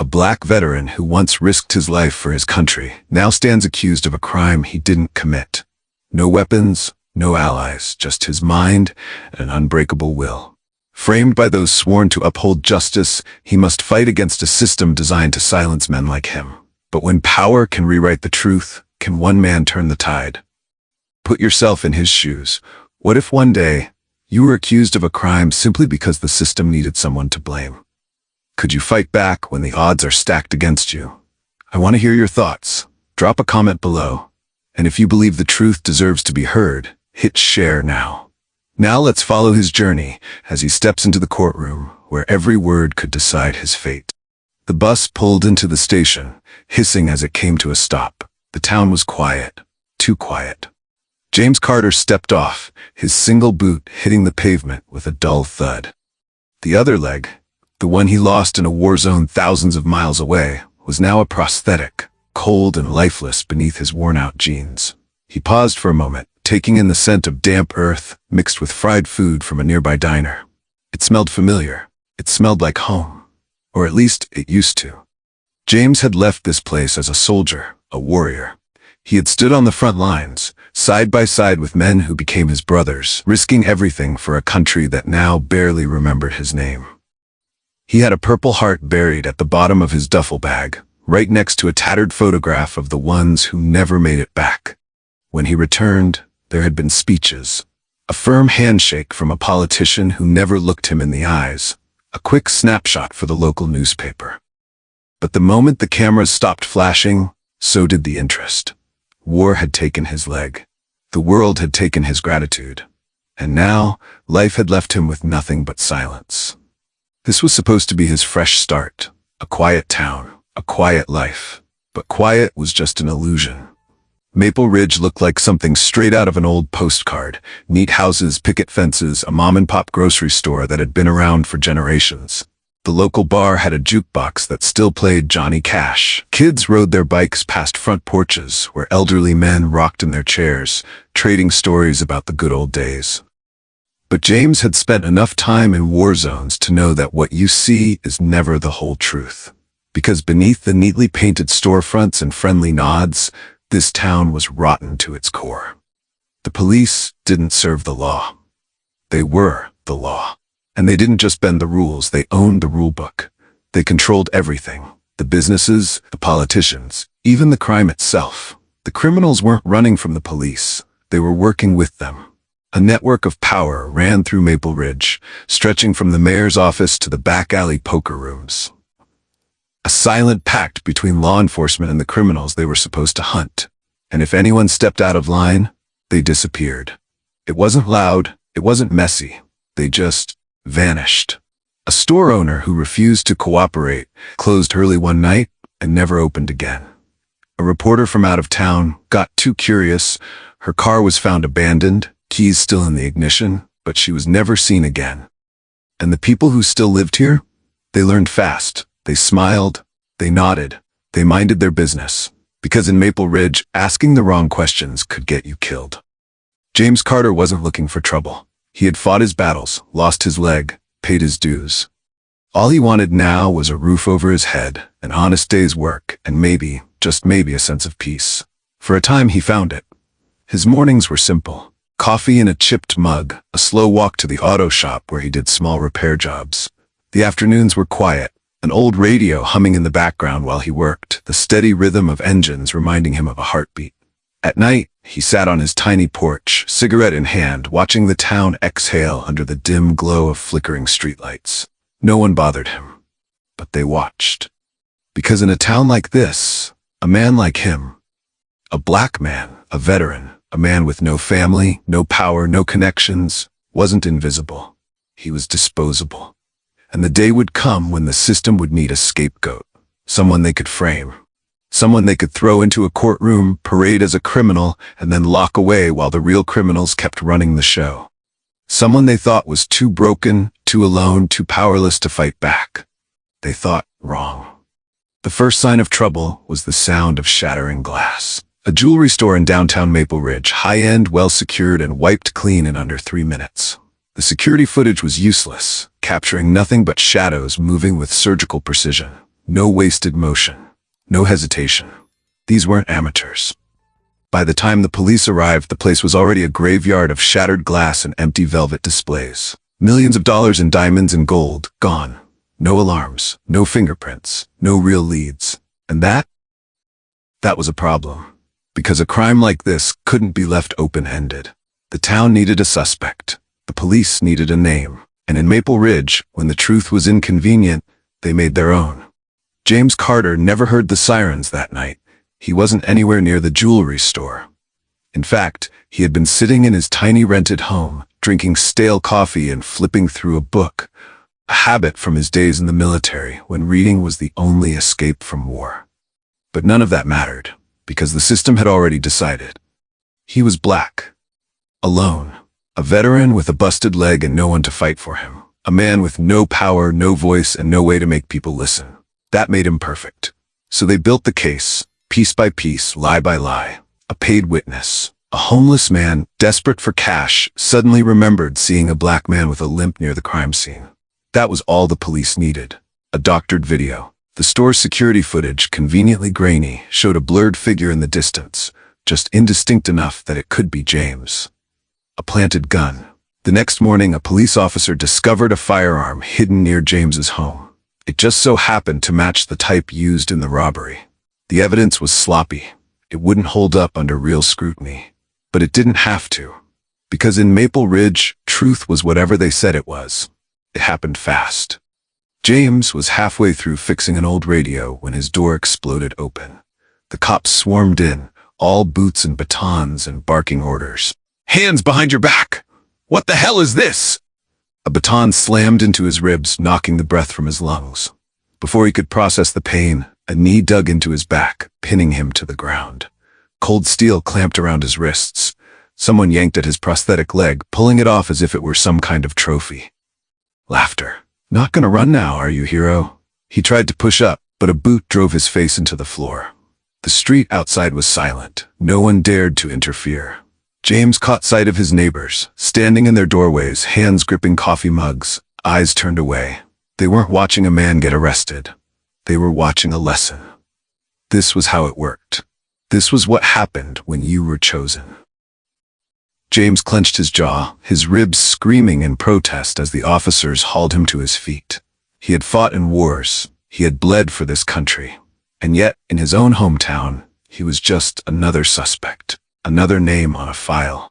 A black veteran who once risked his life for his country now stands accused of a crime he didn't commit. No weapons, no allies, just his mind and an unbreakable will. Framed by those sworn to uphold justice, he must fight against a system designed to silence men like him. But when power can rewrite the truth, can one man turn the tide? Put yourself in his shoes. What if one day you were accused of a crime simply because the system needed someone to blame? Could you fight back when the odds are stacked against you? I want to hear your thoughts. Drop a comment below. And if you believe the truth deserves to be heard, hit share now. Now let's follow his journey as he steps into the courtroom where every word could decide his fate. The bus pulled into the station, hissing as it came to a stop. The town was quiet, too quiet. James Carter stepped off, his single boot hitting the pavement with a dull thud. The other leg, the one he lost in a war zone thousands of miles away, was now a prosthetic, cold and lifeless beneath his worn-out jeans. He paused for a moment, taking in the scent of damp earth mixed with fried food from a nearby diner. It smelled familiar. It smelled like home. Or at least it used to. James had left this place as a soldier, a warrior. He had stood on the front lines, side by side with men who became his brothers, risking everything for a country that now barely remembered his name. He had a Purple Heart buried at the bottom of his duffel bag, right next to a tattered photograph of the ones who never made it back. When he returned, there had been speeches, a firm handshake from a politician who never looked him in the eyes, a quick snapshot for the local newspaper. But the moment the cameras stopped flashing, so did the interest. War had taken his leg. The world had taken his gratitude. And now, life had left him with nothing but silence. This was supposed to be his fresh start, a quiet town, a quiet life. But quiet was just an illusion. Maple Ridge looked like something straight out of an old postcard. Neat houses, picket fences, a mom-and-pop grocery store that had been around for generations. The local bar had a jukebox that still played Johnny Cash. Kids rode their bikes past front porches where elderly men rocked in their chairs, trading stories about the good old days. But James had spent enough time in war zones to know that what you see is never the whole truth. Because beneath the neatly painted storefronts and friendly nods, this town was rotten to its core. The police didn't serve the law. They were the law. And they didn't just bend the rules, they owned the rule book. They controlled everything. The businesses, the politicians, even the crime itself. The criminals weren't running from the police. They were working with them. A network of power ran through Maple Ridge, stretching from the mayor's office to the back alley poker rooms. A silent pact between law enforcement and the criminals they were supposed to hunt. And if anyone stepped out of line, they disappeared. It wasn't loud, it wasn't messy. They just vanished. A store owner who refused to cooperate closed early one night and never opened again. A reporter from out of town got too curious. Her car was found abandoned, keys still in the ignition, but she was never seen again. And the people who still lived here? They learned fast. They smiled. They nodded. They minded their business. Because in Maple Ridge, asking the wrong questions could get you killed. James Carter wasn't looking for trouble. He had fought his battles, lost his leg, paid his dues. All he wanted now was a roof over his head, an honest day's work, and maybe, just maybe, a sense of peace. For a time he found it. His mornings were simple. Coffee in a chipped mug, a slow walk to the auto shop where he did small repair jobs. The afternoons were quiet, an old radio humming in the background while he worked, the steady rhythm of engines reminding him of a heartbeat. At night, he sat on his tiny porch, cigarette in hand, watching the town exhale under the dim glow of flickering streetlights. No one bothered him, but they watched. Because in a town like this, a man like him, a black man, a veteran, a man with no family, no power, no connections, wasn't invisible. He was disposable. And the day would come when the system would need a scapegoat, someone they could frame. Someone they could throw into a courtroom, parade as a criminal, and then lock away while the real criminals kept running the show. Someone they thought was too broken, too alone, too powerless to fight back. They thought wrong. The first sign of trouble was the sound of shattering glass. A jewelry store in downtown Maple Ridge, high-end, well-secured, and wiped clean in under 3 minutes. The security footage was useless, capturing nothing but shadows moving with surgical precision. No wasted motion. No hesitation. These weren't amateurs. By the time the police arrived, the place was already a graveyard of shattered glass and empty velvet displays. Millions of dollars in diamonds and gold, gone. No alarms, no fingerprints, no real leads. And that was a problem. Because a crime like this couldn't be left open-ended. The town needed a suspect. The police needed a name. And in Maple Ridge, when the truth was inconvenient, they made their own. James Carter never heard the sirens that night. He wasn't anywhere near the jewelry store. In fact, he had been sitting in his tiny rented home, drinking stale coffee and flipping through a book, a habit from his days in the military when reading was the only escape from war. But none of that mattered, because the system had already decided. He was black, alone, a veteran with a busted leg and no one to fight for him, a man with no power, no voice, and no way to make people listen. That made him perfect. So they built the case, piece by piece, lie by lie. A paid witness, a homeless man, desperate for cash, suddenly remembered seeing a black man with a limp near the crime scene. That was all the police needed. A doctored video. The store's security footage, conveniently grainy, showed a blurred figure in the distance, just indistinct enough that it could be James. A planted gun. The next morning, a police officer discovered a firearm hidden near James's home. It just so happened to match the type used in the robbery. The evidence was sloppy. It wouldn't hold up under real scrutiny. But it didn't have to. Because in Maple Ridge, truth was whatever they said it was. It happened fast. James was halfway through fixing an old radio when his door exploded open. The cops swarmed in, all boots and batons and barking orders. "Hands behind your back! What the hell is this?" A baton slammed into his ribs, knocking the breath from his lungs. Before he could process the pain, a knee dug into his back, pinning him to the ground. Cold steel clamped around his wrists. Someone yanked at his prosthetic leg, pulling it off as if it were some kind of trophy. Laughter. "Not gonna run now, are you, hero?" He tried to push up, but a boot drove his face into the floor. The street outside was silent. No one dared to interfere. James caught sight of his neighbors, standing in their doorways, hands gripping coffee mugs, eyes turned away. They weren't watching a man get arrested. They were watching a lesson. This was how it worked. This was what happened when you were chosen. James clenched his jaw, his ribs screaming in protest as the officers hauled him to his feet. He had fought in wars. He had bled for this country. And yet, in his own hometown, he was just another suspect. Another name on a file.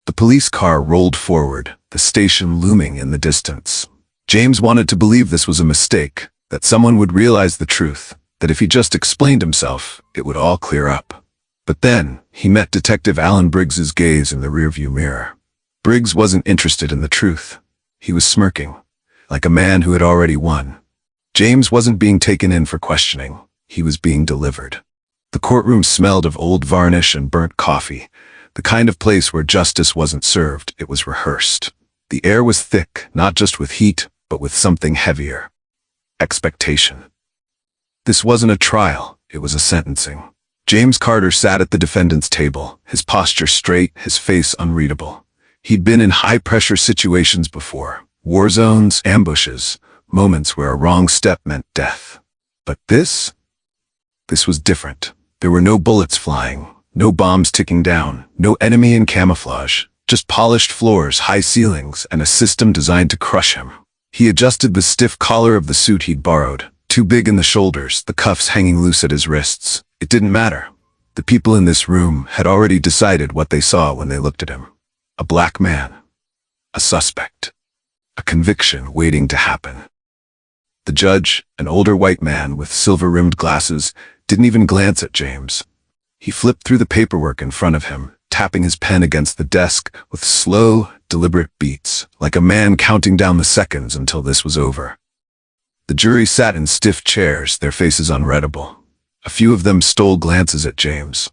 The police car rolled forward, the station looming in the distance. James wanted to believe this was a mistake, that someone would realize the truth, that if he just explained himself, it would all clear up. But then, he met Detective Alan Briggs's gaze in the rearview mirror. Briggs wasn't interested in the truth. He was smirking, like a man who had already won. James wasn't being taken in for questioning. He was being delivered. The courtroom smelled of old varnish and burnt coffee, the kind of place where justice wasn't served, it was rehearsed. The air was thick, not just with heat, but with something heavier. Expectation. This wasn't a trial, it was a sentencing. James Carter sat at the defendant's table, his posture straight, his face unreadable. He'd been in high-pressure situations before, war zones, ambushes, moments where a wrong step meant death. But this was different. There were no bullets flying, no bombs ticking down, no enemy in camouflage, just polished floors, high ceilings, and a system designed to crush him. He adjusted the stiff collar of the suit he'd borrowed, too big in the shoulders, the cuffs hanging loose at his wrists. It didn't matter. The people in this room had already decided what they saw when they looked at him. A black man. A suspect. A conviction waiting to happen. The judge, an older white man with silver-rimmed glasses, didn't even glance at James. He flipped through the paperwork in front of him, tapping his pen against the desk with slow, deliberate beats, like a man counting down the seconds until this was over. The jury sat in stiff chairs, their faces unreadable. A few of them stole glances at James.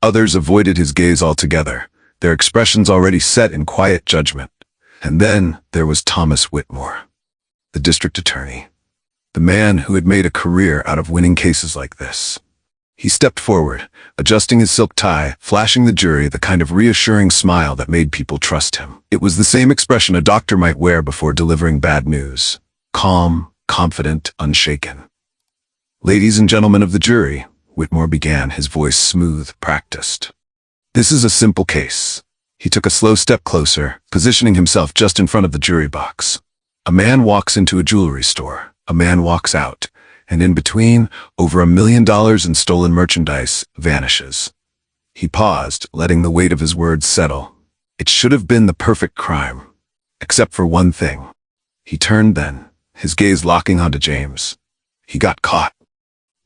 Others avoided his gaze altogether, their expressions already set in quiet judgment. And then there was Thomas Whitmore, the district attorney. The man who had made a career out of winning cases like this. He stepped forward, adjusting his silk tie, flashing the jury the kind of reassuring smile that made people trust him. It was the same expression a doctor might wear before delivering bad news. Calm, confident, unshaken. Ladies and gentlemen of the jury, Whitmore began, his voice smooth, practiced. This is a simple case. He took a slow step closer, positioning himself just in front of the jury box. A man walks into a jewelry store. A man walks out. And in between, over $1 million in stolen merchandise vanishes. He paused, letting the weight of his words settle. It should have been the perfect crime. Except for one thing. He turned then, his gaze locking onto James. He got caught.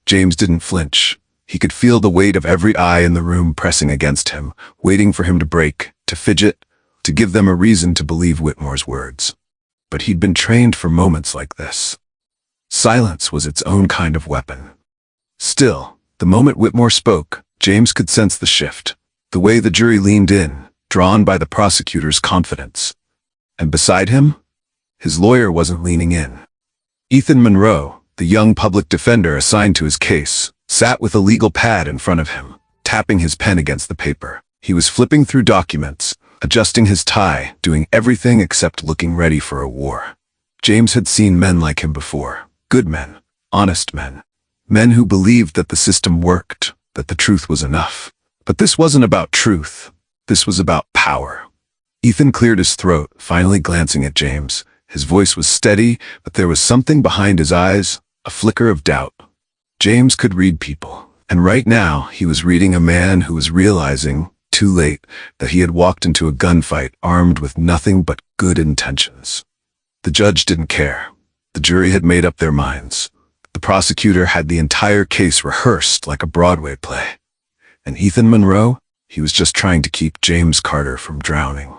James didn't flinch. He could feel the weight of every eye in the room pressing against him, waiting for him to break, to fidget, to give them a reason to believe Whitmore's words. But he'd been trained for moments like this. Silence was its own kind of weapon. Still, the moment Whitmore spoke, James could sense the shift, the way the jury leaned in, drawn by the prosecutor's confidence. And beside him, his lawyer wasn't leaning in. Ethan Monroe, the young public defender assigned to his case, sat with a legal pad in front of him, tapping his pen against the paper. He was flipping through documents, adjusting his tie, doing everything except looking ready for a war. James had seen men like him before. Good men, honest men, men who believed that the system worked, that the truth was enough. But this wasn't about truth. This was about power. Ethan cleared his throat, finally glancing at James. His voice was steady, but there was something behind his eyes, a flicker of doubt. James could read people, and right now he was reading a man who was realizing, too late, that he had walked into a gunfight armed with nothing but good intentions. The judge didn't care. The jury had made up their minds. The prosecutor had the entire case rehearsed like a Broadway play. And Ethan Monroe, he was just trying to keep James Carter from drowning.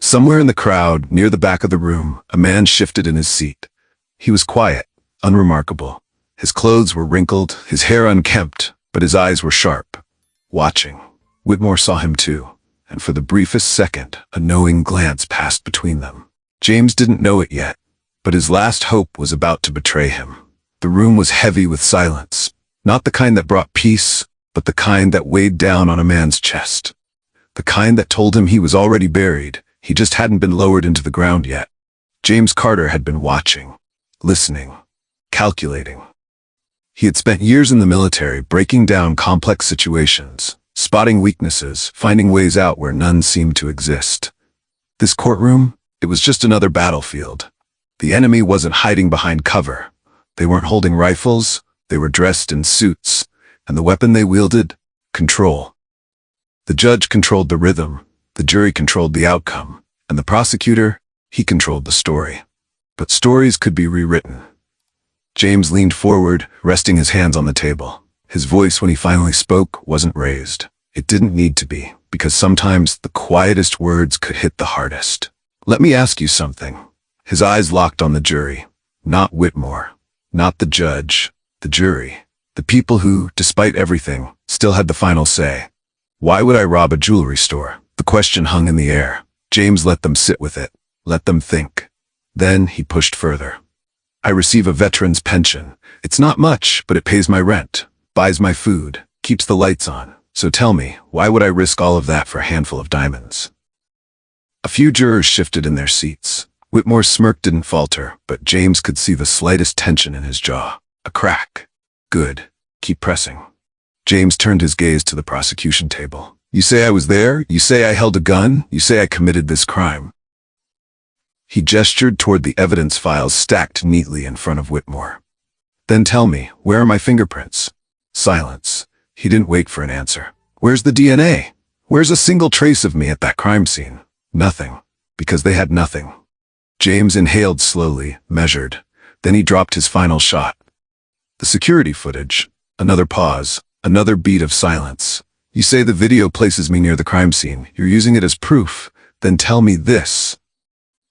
Somewhere in the crowd, near the back of the room, a man shifted in his seat. He was quiet, unremarkable. His clothes were wrinkled, his hair unkempt, but his eyes were sharp, watching. Whitmore saw him too, and for the briefest second, a knowing glance passed between them. James didn't know it yet, but his last hope was about to betray him. The room was heavy with silence, not the kind that brought peace, but the kind that weighed down on a man's chest. The kind that told him he was already buried, he just hadn't been lowered into the ground yet. James Carter had been watching, listening, calculating. He had spent years in the military breaking down complex situations, spotting weaknesses, finding ways out where none seemed to exist. This courtroom, it was just another battlefield. The enemy wasn't hiding behind cover. They weren't holding rifles, they were dressed in suits, and the weapon they wielded, control. The judge controlled the rhythm, the jury controlled the outcome, and the prosecutor, he controlled the story. But stories could be rewritten. James leaned forward, resting his hands on the table. His voice, when he finally spoke, wasn't raised. It didn't need to be, because sometimes the quietest words could hit the hardest. Let me ask you something. His eyes locked on the jury. Not Whitmore. Not the judge. The jury. The people who, despite everything, still had the final say. Why would I rob a jewelry store? The question hung in the air. James let them sit with it. Let them think. Then he pushed further. I receive a veteran's pension. It's not much, but it pays my rent, buys my food, keeps the lights on. So tell me, why would I risk all of that for a handful of diamonds? A few jurors shifted in their seats. Whitmore's smirk didn't falter, but James could see the slightest tension in his jaw. A crack. Good. Keep pressing. James turned his gaze to the prosecution table. You say I was there? You say I held a gun? You say I committed this crime? He gestured toward the evidence files stacked neatly in front of Whitmore. Then tell me, where are my fingerprints? Silence. He didn't wait for an answer. Where's the DNA? Where's a single trace of me at that crime scene? Nothing. Because they had nothing. James inhaled slowly, measured. Then he dropped his final shot. The security footage. Another pause. Another beat of silence. You say the video places me near the crime scene. You're using it as proof. Then tell me this.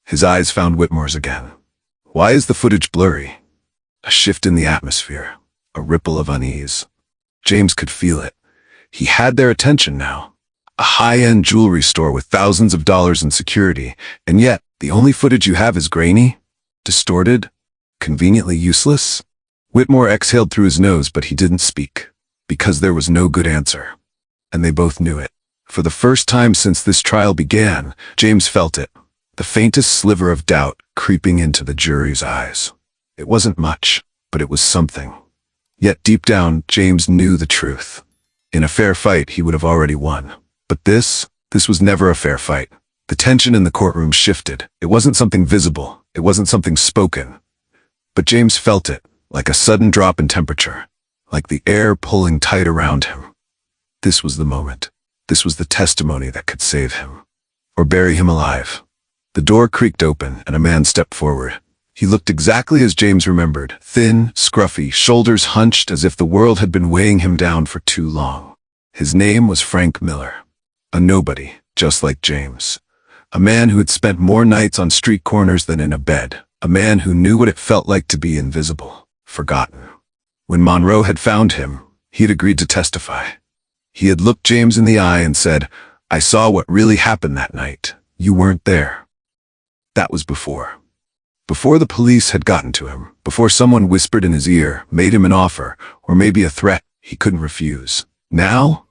His eyes found Whitmore's again. Why is the footage blurry? A shift in the atmosphere. A ripple of unease. James could feel it. He had their attention now. A high-end jewelry store with thousands of dollars in security, and yet the only footage you have is grainy, distorted, conveniently useless. Whitmore exhaled through his nose, but he didn't speak, because there was no good answer. And they both knew it. For the first time since this trial began, James felt it, the faintest sliver of doubt creeping into the jury's eyes. It wasn't much, but it was something. Yet deep down, James knew the truth. In a fair fight, he would have already won. But this was never a fair fight. The tension in the courtroom shifted. It wasn't something visible. It wasn't something spoken. But James felt it, like a sudden drop in temperature, like the air pulling tight around him. This was the moment. This was the testimony that could save him, or bury him alive. The door creaked open, and a man stepped forward. He looked exactly as James remembered, thin, scruffy, shoulders hunched as if the world had been weighing him down for too long. His name was Frank Miller, a nobody, just like James. A man who had spent more nights on street corners than in a bed. A man who knew what it felt like to be invisible, forgotten. When Monroe had found him, he had agreed to testify. He had looked James in the eye and said, "I saw what really happened that night. You weren't there." That was before. Before the police had gotten to him, before someone whispered in his ear, made him an offer, or maybe a threat he couldn't refuse. Now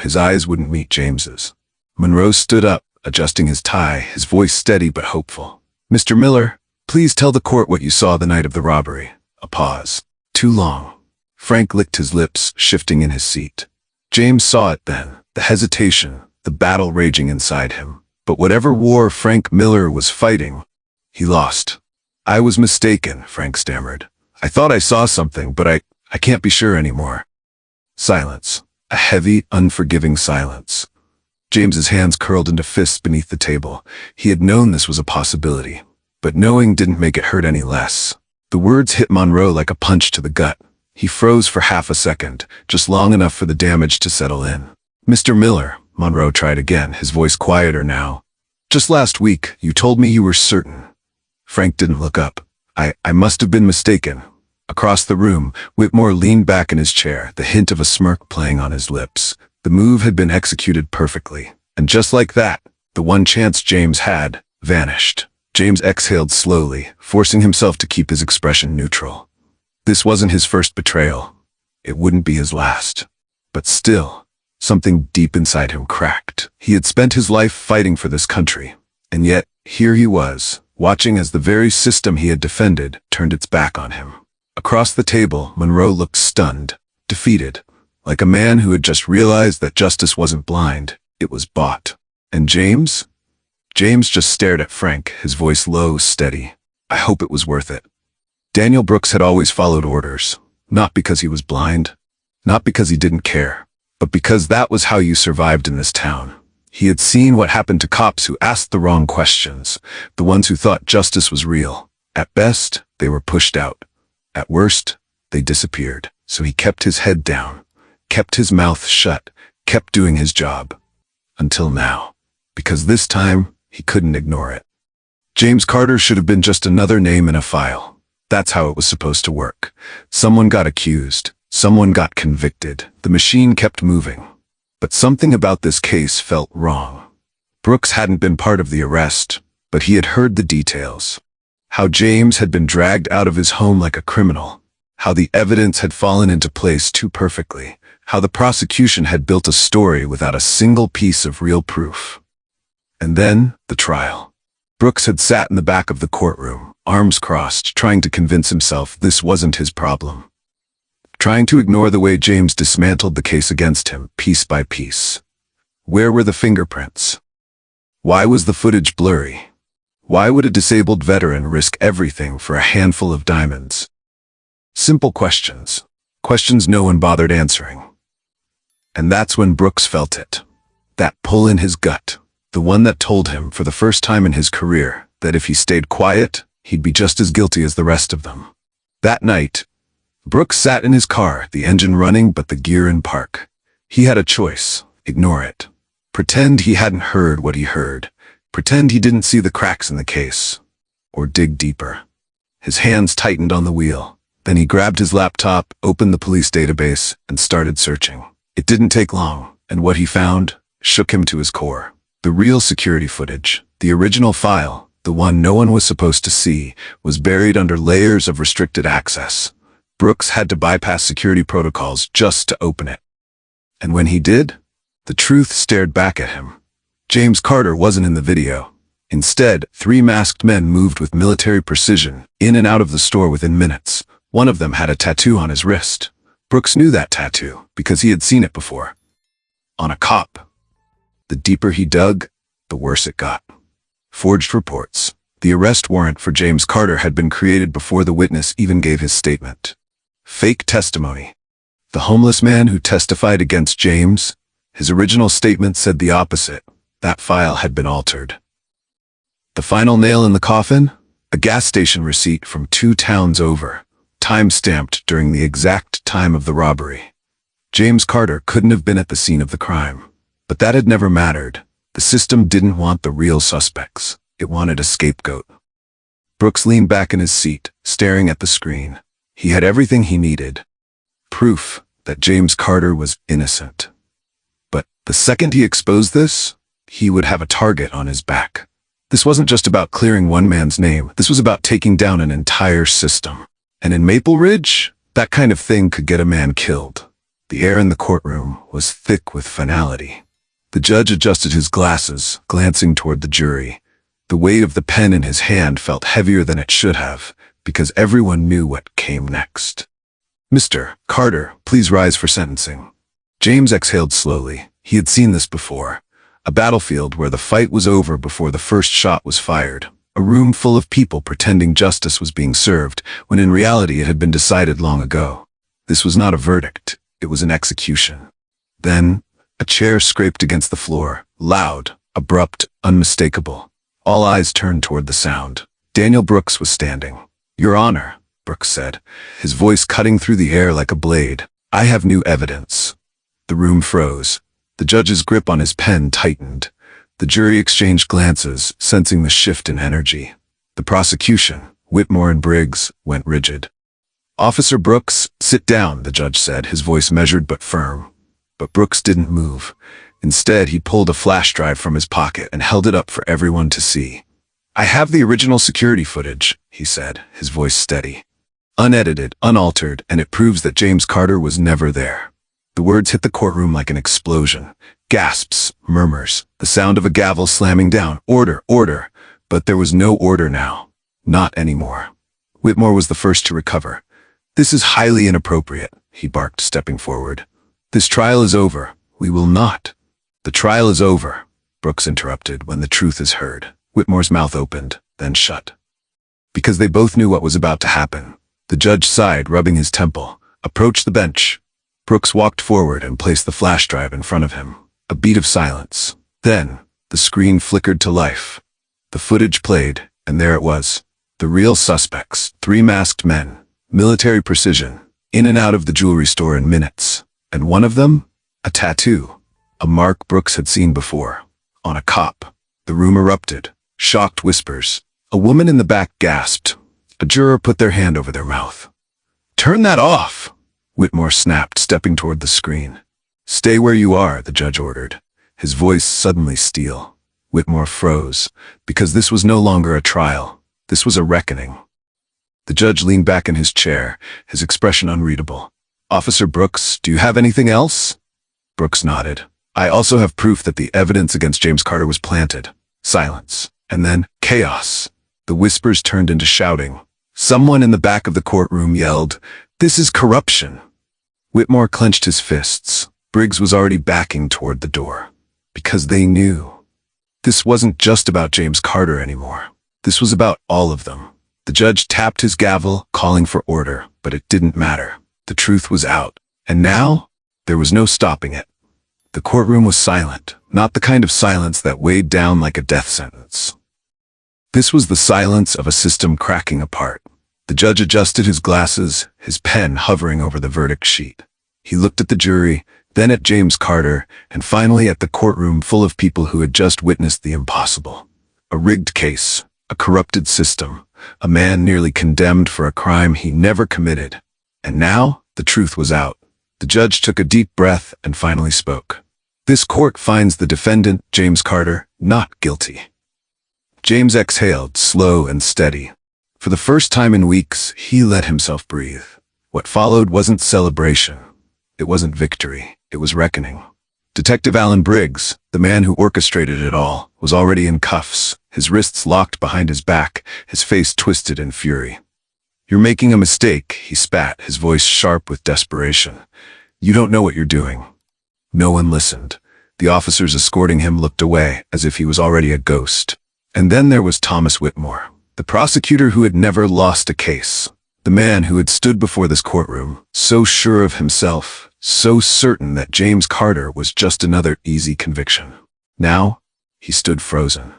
his eyes wouldn't meet James's. Monroe stood up, adjusting his tie, his voice steady but hopeful. "Mr. Miller, please tell the court what you saw the night of the robbery." A pause. Too long. Frank licked his lips, shifting in his seat. James saw it then, the hesitation, the battle raging inside him. But whatever war Frank Miller was fighting, he lost. "I was mistaken," Frank stammered. "I thought I saw something, but I can't be sure anymore." Silence. A heavy, unforgiving silence. James's hands curled into fists beneath the table. He had known this was a possibility, but knowing didn't make it hurt any less. The words hit Monroe like a punch to the gut. He froze for half a second, just long enough for the damage to settle in. "Mr. Miller," Monroe tried again, his voice quieter now. "Just last week, you told me you were certain." Frank didn't look up. I must have been mistaken." Across the room, Whitmore leaned back in his chair, the hint of a smirk playing on his lips. The move had been executed perfectly. And just like that, the one chance James had vanished. James exhaled slowly, forcing himself to keep his expression neutral. This wasn't his first betrayal. It wouldn't be his last. But still, something deep inside him cracked. He had spent his life fighting for this country. And yet, here he was, watching as the very system he had defended turned its back on him. Across the table, Monroe looked stunned, defeated, like a man who had just realized that justice wasn't blind, it was bought. And James? James just stared at Frank, his voice low, steady. "I hope it was worth it." Daniel Brooks had always followed orders, not because he was blind, not because he didn't care, but because that was how you survived in this town. He had seen what happened to cops who asked the wrong questions, the ones who thought justice was real. At best, they were pushed out. At worst, they disappeared. So he kept his head down, kept his mouth shut, kept doing his job. Until now. Because this time, he couldn't ignore it. James Carter should have been just another name in a file. That's how it was supposed to work. Someone got accused. Someone got convicted. The machine kept moving. But something about this case felt wrong. Brooks hadn't been part of the arrest, but he had heard the details. How James had been dragged out of his home like a criminal. How the evidence had fallen into place too perfectly. How the prosecution had built a story without a single piece of real proof. And then, the trial. Brooks had sat in the back of the courtroom, arms crossed, trying to convince himself this wasn't his problem. Trying to ignore the way James dismantled the case against him, piece by piece. Where were the fingerprints? Why was the footage blurry? Why would a disabled veteran risk everything for a handful of diamonds? Simple questions. Questions no one bothered answering. And that's when Brooks felt it. That pull in his gut. The one that told him, for the first time in his career, that if he stayed quiet, he'd be just as guilty as the rest of them. That night, Brooks sat in his car, the engine running but the gear in park. He had a choice. Ignore it. Pretend he hadn't heard what he heard. Pretend he didn't see the cracks in the case. Or dig deeper. His hands tightened on the wheel. Then he grabbed his laptop, opened the police database, and started searching. It didn't take long, and what he found shook him to his core. The real security footage, the original file, the one no one was supposed to see, was buried under layers of restricted access. Brooks had to bypass security protocols just to open it. And when he did, the truth stared back at him. James Carter wasn't in the video. Instead, 3 masked men moved with military precision in and out of the store within minutes. One of them had a tattoo on his wrist. Brooks knew that tattoo because he had seen it before. On a cop. The deeper he dug, the worse it got. Forged reports. The arrest warrant for James Carter had been created before the witness even gave his statement. Fake testimony. The homeless man who testified against James, his original statement said the opposite. That file had been altered. The final nail in the coffin? A gas station receipt from 2 towns over, time-stamped during the exact time of the robbery. James Carter couldn't have been at the scene of the crime. But that had never mattered. The system didn't want the real suspects. It wanted a scapegoat. Brooks leaned back in his seat, staring at the screen. He had everything he needed. Proof that James Carter was innocent. But the second he exposed this, he would have a target on his back. This wasn't just about clearing one man's name. This was about taking down an entire system. And in Maple Ridge, that kind of thing could get a man killed. The air in the courtroom was thick with finality. The judge adjusted his glasses, glancing toward the jury. The weight of the pen in his hand felt heavier than it should have, because everyone knew what came next. "Mr. Carter, please rise for sentencing." James exhaled slowly. He had seen this before. A battlefield where the fight was over before the first shot was fired. A room full of people pretending justice was being served, when in reality it had been decided long ago. This was not a verdict. It was an execution. Then, a chair scraped against the floor, loud, abrupt, unmistakable. All eyes turned toward the sound. Daniel Brooks was standing. "Your Honor," Brooks said, his voice cutting through the air like a blade, "I have new evidence." The room froze. The judge's grip on his pen tightened. The jury exchanged glances, sensing the shift in energy. The prosecution, Whitmore and Briggs, went rigid. "Officer Brooks, sit down," the judge said, his voice measured but firm. But Brooks didn't move. Instead, he pulled a flash drive from his pocket and held it up for everyone to see. "I have the original security footage," he said, his voice steady. "Unedited, unaltered, and it proves that James Carter was never there." The words hit the courtroom like an explosion. Gasps, murmurs, the sound of a gavel slamming down. "Order, order!" But there was no order now. Not anymore. Whitmore was the first to recover. "This is highly inappropriate," he barked, stepping forward. "This trial is over. We will not." "The trial is over," Brooks interrupted, "when the truth is heard." Whitmore's mouth opened, then shut. Because they both knew what was about to happen. The judge sighed, rubbing his temple. "Approach the bench." Brooks walked forward and placed the flash drive in front of him. A beat of silence. Then, the screen flickered to life. The footage played, and there it was. The real suspects, 3 masked men, military precision, in and out of the jewelry store in minutes. And one of them? A tattoo. A mark Brooks had seen before. On a cop. The room erupted. Shocked whispers. A woman in the back gasped. A juror put their hand over their mouth. "Turn that off!" Whitmore snapped, stepping toward the screen. "Stay where you are," the judge ordered, his voice suddenly steel. Whitmore froze, because this was no longer a trial. This was a reckoning. The judge leaned back in his chair, his expression unreadable. "Officer Brooks, do you have anything else?" Brooks nodded. "I also have proof that the evidence against James Carter was planted." Silence. And then, chaos. The whispers turned into shouting. Someone in the back of the courtroom yelled, "This is corruption!" Whitmore clenched his fists. Briggs was already backing toward the door. Because they knew. This wasn't just about James Carter anymore. This was about all of them. The judge tapped his gavel, calling for order, but it didn't matter. The truth was out. And now, there was no stopping it. The courtroom was silent, not the kind of silence that weighed down like a death sentence. This was the silence of a system cracking apart. The judge adjusted his glasses, his pen hovering over the verdict sheet. He looked at the jury, then at James Carter, and finally at the courtroom full of people who had just witnessed the impossible. A rigged case, a corrupted system, a man nearly condemned for a crime he never committed. And now, the truth was out. The judge took a deep breath and finally spoke. "This court finds the defendant, James Carter, not guilty." James exhaled, slow and steady. For the first time in weeks, he let himself breathe. What followed wasn't celebration. It wasn't victory. It was reckoning. Detective Alan Briggs, the man who orchestrated it all, was already in cuffs, his wrists locked behind his back, his face twisted in fury. "You're making a mistake," he spat, his voice sharp with desperation. "You don't know what you're doing." No one listened. The officers escorting him looked away, as if he was already a ghost. And then there was Thomas Whitmore, the prosecutor who had never lost a case. The man who had stood before this courtroom, so sure of himself, so certain that James Carter was just another easy conviction. Now, he stood frozen.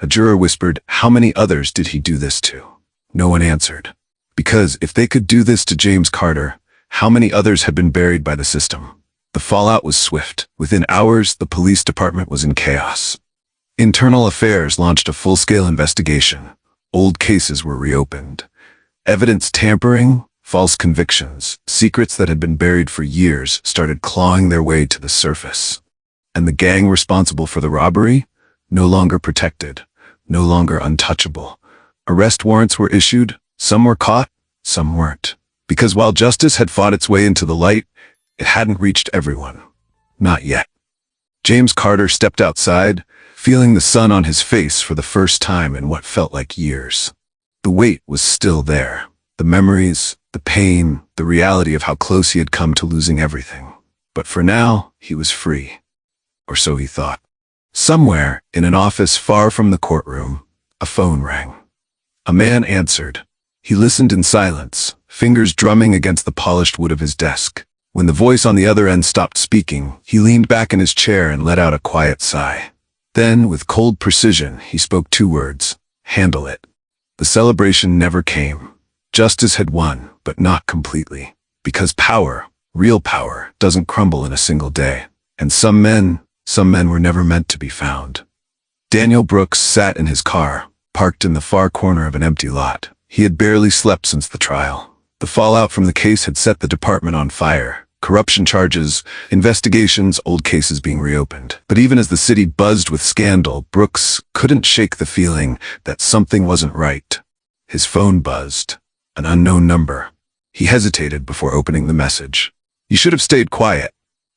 A juror whispered, "How many others did he do this to?" No one answered. Because if they could do this to James Carter, how many others had been buried by the system? The fallout was swift. Within hours, the police department was in chaos. Internal Affairs launched a full-scale investigation. Old cases were reopened. Evidence tampering, false convictions, secrets that had been buried for years started clawing their way to the surface. And the gang responsible for the robbery? No longer protected, no longer untouchable. Arrest warrants were issued, some were caught, some weren't. Because while justice had fought its way into the light, it hadn't reached everyone. Not yet. James Carter stepped outside, feeling the sun on his face for the first time in what felt like years. The weight was still there. The memories, the pain, the reality of how close he had come to losing everything. But for now, he was free. Or so he thought. Somewhere, in an office far from the courtroom, a phone rang. A man answered. He listened in silence, fingers drumming against the polished wood of his desk. When the voice on the other end stopped speaking, he leaned back in his chair and let out a quiet sigh. Then, with cold precision, he spoke 2 words. "Handle it." The celebration never came. Justice had won, but not completely. Because power, real power, doesn't crumble in a single day. And some men were never meant to be found. Daniel Brooks sat in his car, parked in the far corner of an empty lot. He had barely slept since the trial. The fallout from the case had set the department on fire. Corruption charges, investigations, old cases being reopened. But even as the city buzzed with scandal, Brooks couldn't shake the feeling that something wasn't right. His phone buzzed. An unknown number. He hesitated before opening the message. "You should have stayed quiet."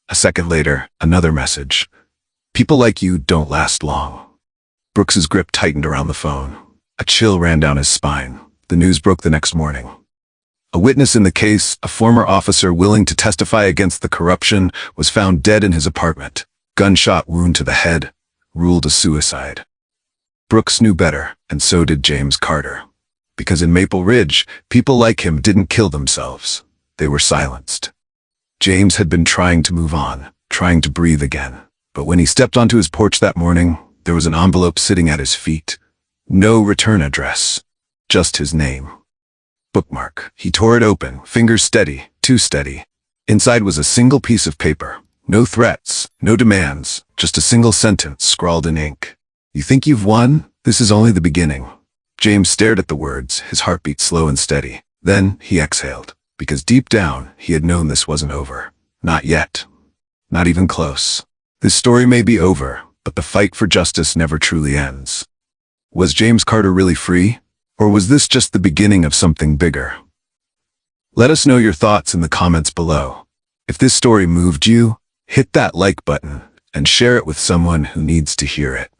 A second later, another message. "People like you don't last long." Brooks's grip tightened around the phone. A chill ran down his spine. The news broke the next morning. A witness in the case, a former officer willing to testify against the corruption, was found dead in his apartment. Gunshot wound to the head, ruled a suicide. Brooks knew better, and so did James Carter. Because in Maple Ridge, people like him didn't kill themselves. They were silenced. James had been trying to move on, trying to breathe again. But when he stepped onto his porch that morning, there was an envelope sitting at his feet. No return address, just his name. Bookmark. He tore it open, fingers steady, too steady. Inside was a single piece of paper. No threats, no demands, just a single sentence scrawled in ink. "You think you've won? This is only the beginning." James stared at the words, his heartbeat slow and steady. Then he exhaled, because deep down, he had known this wasn't over. Not yet. Not even close. This story may be over, but the fight for justice never truly ends. Was James Carter really free? Or was this just the beginning of something bigger? Let us know your thoughts in the comments below. If this story moved you, hit that like button and share it with someone who needs to hear it.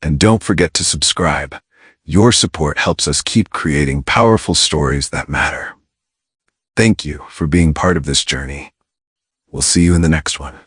And don't forget to subscribe. Your support helps us keep creating powerful stories that matter. Thank you for being part of this journey. We'll see you in the next one.